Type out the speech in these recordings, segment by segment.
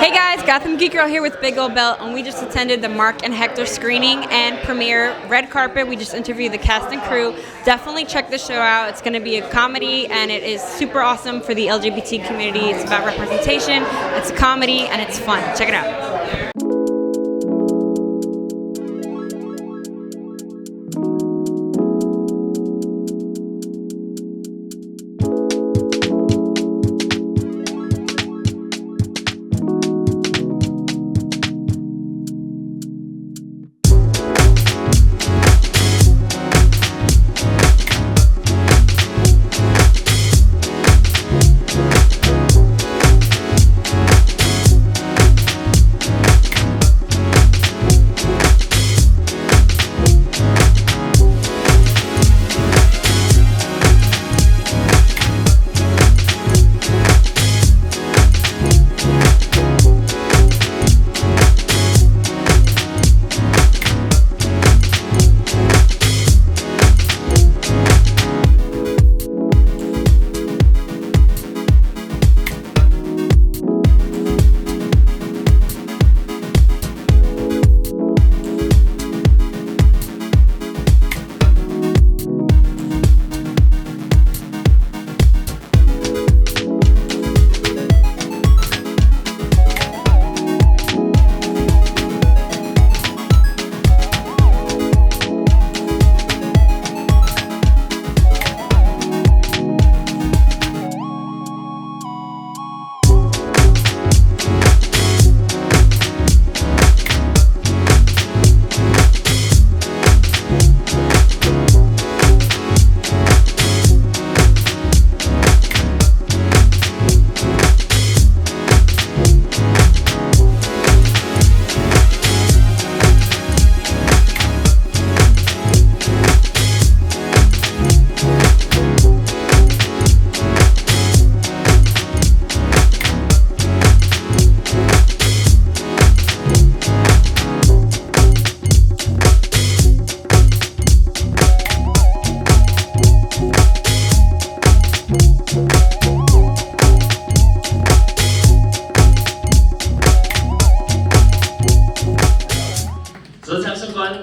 Hey guys, Gotham Geek Girl here with Big Old Belt, and we just attended the Marque And Hector screening and premiere, red carpet. We just interviewed the cast and crew. Definitely check the show out. It's going to be a comedy, and it is super awesome for the LGBT community. It's about representation, it's a comedy, and it's fun. Check it out.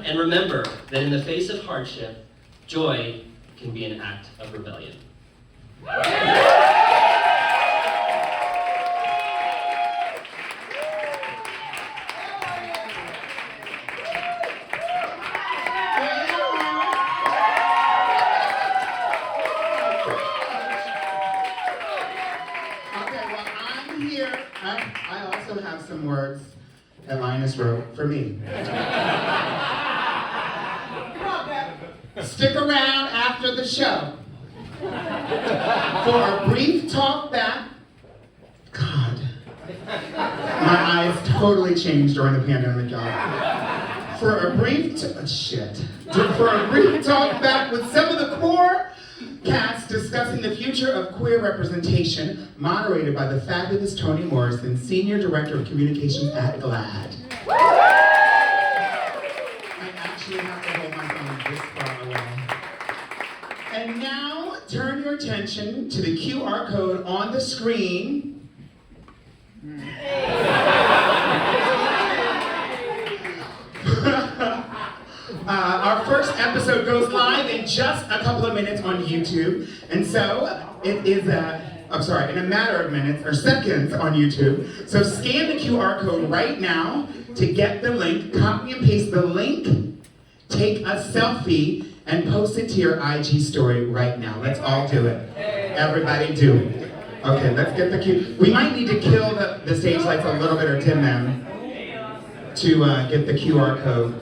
And remember that in the face of hardship, joy can be an act of rebellion. I also have some words that Linus wrote for me. Stick around after the show for a brief talk back. God, my eyes totally changed during the pandemic, y'all. For a brief talk back with some of the core cast discussing the future of queer representation, moderated by the fabulous Toni Morrison, Senior Director of Communications at GLAAD. I actually have to hold my phone this far away. And now, turn your attention to the QR code on the screen. Our first episode goes live in just a couple of minutes on YouTube. And so, it is in a matter of minutes or seconds on YouTube. So scan the QR code right now to get the link, copy and paste the link, take a selfie, and post it to your IG story right now. Let's all do it. Everybody do it. Okay, let's get the cue. We might need to kill the stage lights a little bit or dim them to get the QR code.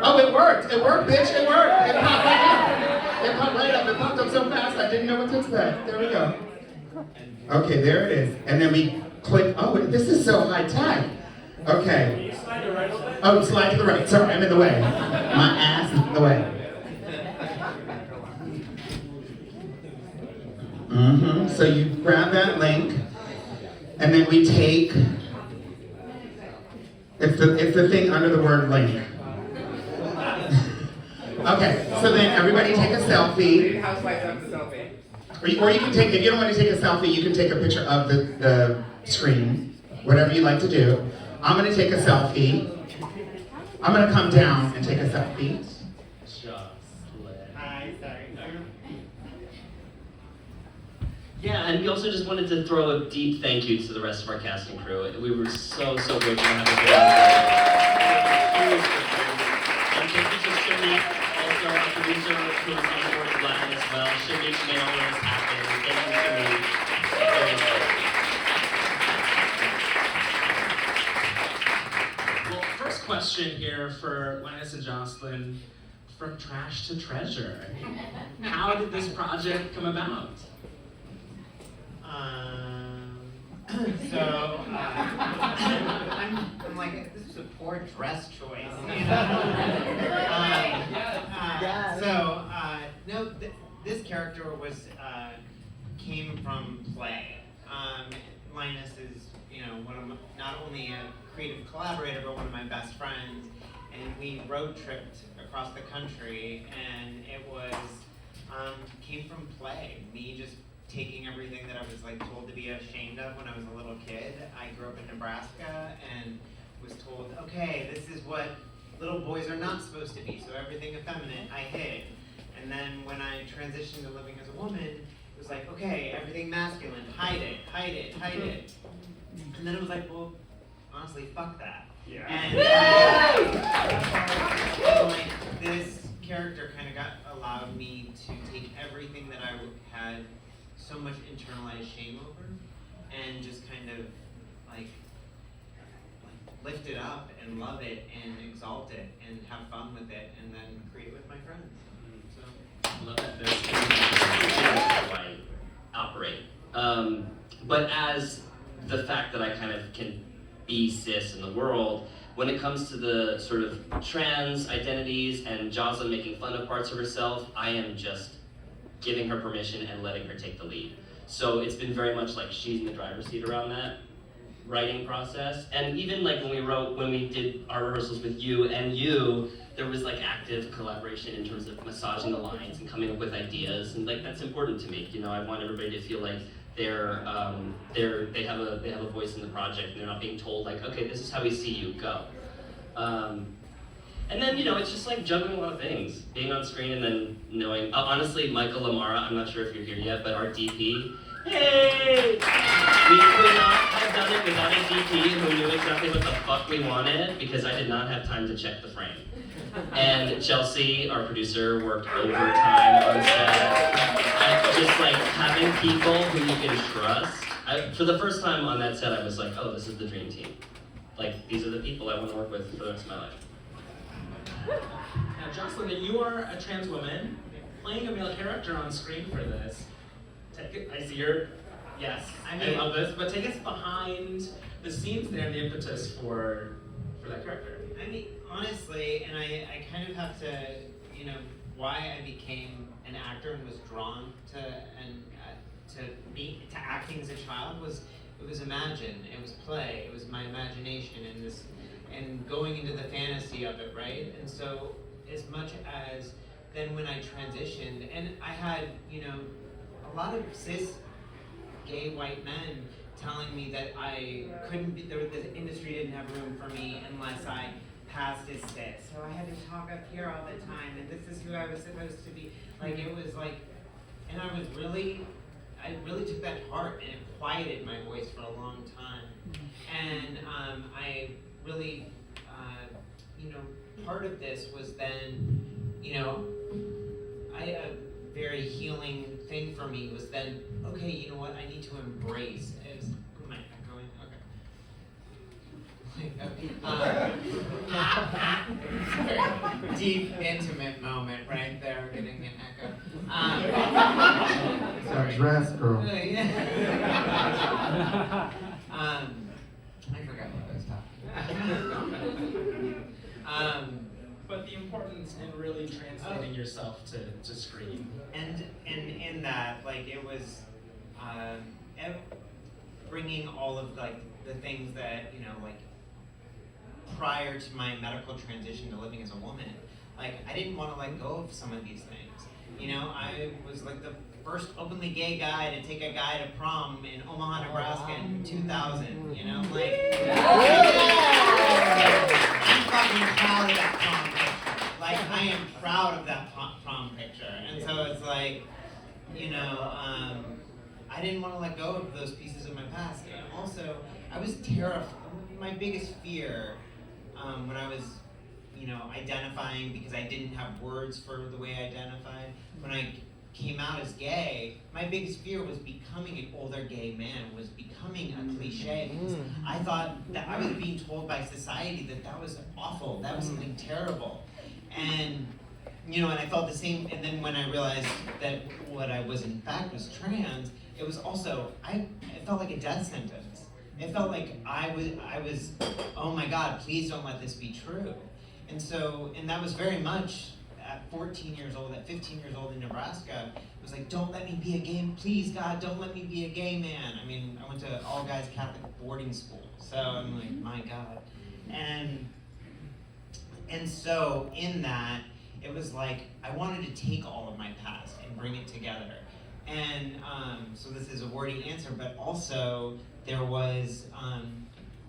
Oh, it worked. It worked, bitch. It worked. It popped right up. It popped right up. It popped up so fast I didn't know what to expect. There we go. Okay, there it is. And then we click. Oh, this is so high tech. Okay. Oh, slide to the right. Sorry, I'm in the way. My ass is in the way. So you grab that link, and then we take. It's the thing under the word link. Okay, so then everybody take a selfie. Housewives have the selfie. Or you can take, if you don't want to take a selfie, you can take a picture of the screen. whatever you like to do. I'm gonna take a selfie. I'm gonna come down and take a selfie. Hi, sorry. Yeah, and we also just wanted to throw a deep thank you to the rest of our cast and crew. We were so grateful to have you here. And thank you to Shanique, also our producer who was on board live as well. Shanique made all of this happen. Thank you, Shanique. Well, first question here for Linus and Jocelyn, from trash to treasure. How did this project come about? I'm like, this is a poor dress choice. This character was came from play. Linus is, not only a creative collaborator, but one of my best friends. And we road tripped across the country, and it was came from play. Me just taking everything that I was told to be ashamed of when I was a little kid. I grew up in Nebraska and was told, okay, this is what little boys are not supposed to be. So everything effeminate, I hid. And then when I transitioned to living as a woman, it was like, okay, everything masculine, hide it, hide it, hide it. And then it was like, well, honestly, fuck that. Yeah. And this character kind of allowed me to take everything that I had so much internalized shame over, and just kind of lift it up and love it and exalt it and have fun with it, and then create with my friends. So I love that there's how I operate. But as the fact that I kind of can be cis in the world, when it comes to the sort of trans identities and Jocelyn making fun of parts of herself, I am just giving her permission and letting her take the lead. So it's been very much like she's in the driver's seat around that writing process. And even when we did our rehearsals with you, there was active collaboration in terms of massaging the lines and coming up with ideas, and that's important to me. I want everybody to feel like they have a voice in the project, and they're not being told okay, this is how we see you, go. And then, it's just juggling a lot of things. Being on screen and then knowing, honestly, Michael Lamara, I'm not sure if you're here yet, but our DP, hey! We could not have done it without a DP who knew exactly what the fuck we wanted, because I did not have time to check the frame. And Chelsea, our producer, worked overtime on set. Just having people who you can trust. For the first time on that set, I was like, oh, this is the dream team. These are the people I want to work with for the rest of my life. Now, Jocelyn, you are a trans woman playing a male character on screen for this. I see your, yes, I love this, but take us behind the scenes there and the impetus for that character. I mean, honestly, and I kind of have to, why I became an actor and was drawn to acting as a child was, it was imagine, it was play, it was my imagination and going into the fantasy of it, right? And so as much as then when I transitioned, and I had, a lot of cis gay white men telling me that I couldn't be, the industry didn't have room for me unless I passed as cis. So I had to talk up here all the time, and this is who I was supposed to be. It was and I really took that to heart, and it quieted my voice for a long time. And I really, part of this was then, a very healing thing for me was then, okay, you know what, I need to embrace. Am I echoing? Okay. Deep, intimate moment right there, getting an echo. Sorry. Dress, girl. I forgot what I was talking about. But the importance in really translating yourself to screen. And in that, it was bringing all of the things that prior to my medical transition to living as a woman, I didn't want to let go of some of these things. I was the first openly gay guy to take a guy to prom in Omaha, Nebraska in 2000, you know? Like, I'm fucking proud of that prom picture. Like, I am proud of that prom picture. And so it's like, you know, I didn't want to let go of those pieces of my past. And also, I was terrified. My biggest fear when I was, you know, identifying, because I didn't have words for the way I identified, when I came out as gay, my biggest fear was becoming an older gay man, was becoming a cliche. Because I thought that I was being told by society that that was awful, that was something terrible. And, you know, and I felt the same, and then when I realized that what I was in fact was trans, it was also, it felt like a death sentence. It felt like I was, oh my God, please don't let this be true. And so, and that was very much at 14 years old, at 15 years old in Nebraska, it was like, don't let me be a gay, please God, don't let me be a gay man. I mean, I went to all guys Catholic boarding school, so I'm like, my God. And so in that, it was like, I wanted to take all of my past and bring it together. And so this is a wordy answer, but also there was,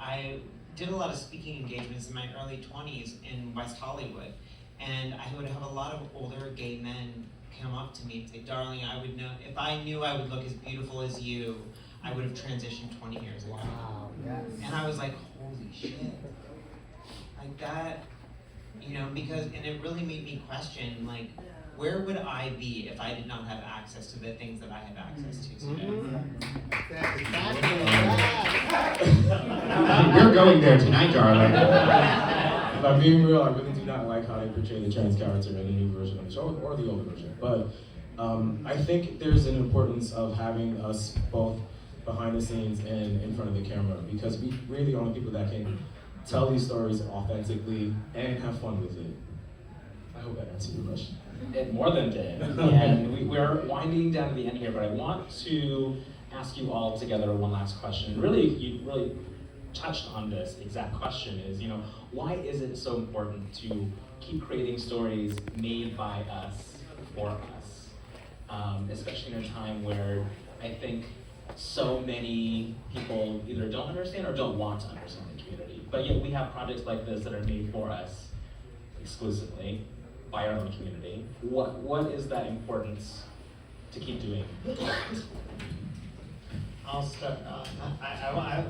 I did a lot of speaking engagements in my early 20s in West Hollywood. And I would have a lot of older gay men come up to me and say, darling, I would know, if I knew I would look as beautiful as you, I would have transitioned 20 years ago. Wow, yes. And I was like, holy shit. Like that, you know, because, and it really made me question, like, where would I be if I did not have access to the things that I have access to today? You're going there tonight, darling. If I'm being real, I really do not like how they portray the trans character in the new version of the show, or the old version. But I think there's an importance of having us both behind the scenes and in front of the camera, because we really are the only people that can tell these stories authentically and have fun with it. I hope that answered your question. It more than did. And we're winding down to the end here, but I want to ask you all together one last question. Really, you really touched on this exact question is, you know, why is it so important to keep creating stories made by us, for us? Especially in a time where I think so many people either don't understand or don't want to understand the community. But yet we have projects like this that are made for us exclusively by our own community. What is that importance to keep doing? I'll start.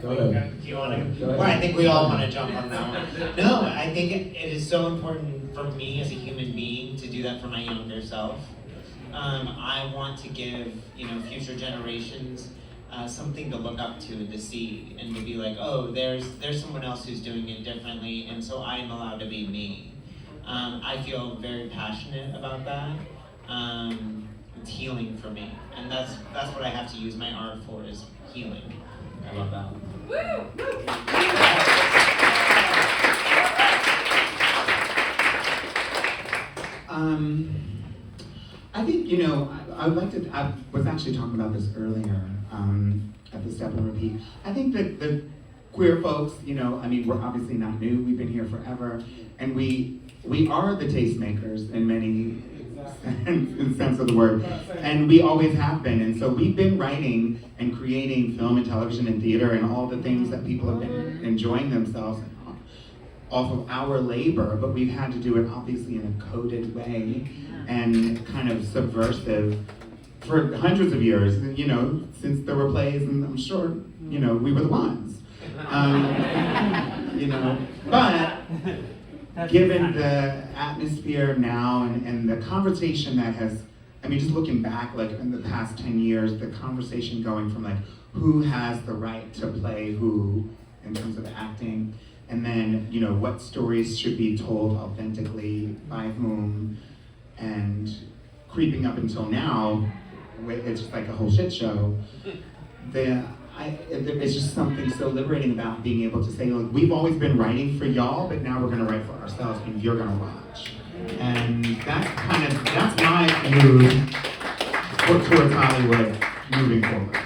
Go ahead. Do you want to? Well, I think we all want to jump on that one. No, I think it is so important for me as a human being to do that for my younger self. I want to give, you know, future generations something to look up to and to see, and to be like, oh, there's someone else who's doing it differently, and so I'm allowed to be me. I feel very passionate about that. It's healing for me, and that's what I have to use my art for, is healing. I love that. I think, you know, I was actually talking about this earlier at the Step and Repeat. I think that the queer folks, you know, I mean, we're obviously not new, we've been here forever, and we are the tastemakers in many in sense of the word, and we always have been. And so we've been writing and creating film and television and theater and all the things that people have been enjoying themselves off of our labor, but we've had to do it obviously in a coded way and kind of subversive for hundreds of years, you know, since there were plays, and I'm sure, you know, we were the ones. You know, but given the atmosphere now and the conversation that has, I mean, just looking back, like in the past 10 years, the conversation going from like, who has the right to play who in terms of acting, and then, you know, what stories should be told authentically by whom, and creeping up until now, it's just like a whole shit show. It's just something so liberating about being able to say, look, we've always been writing for y'all, but now we're gonna write for ourselves and you're gonna watch. And that's my mood towards Hollywood moving forward.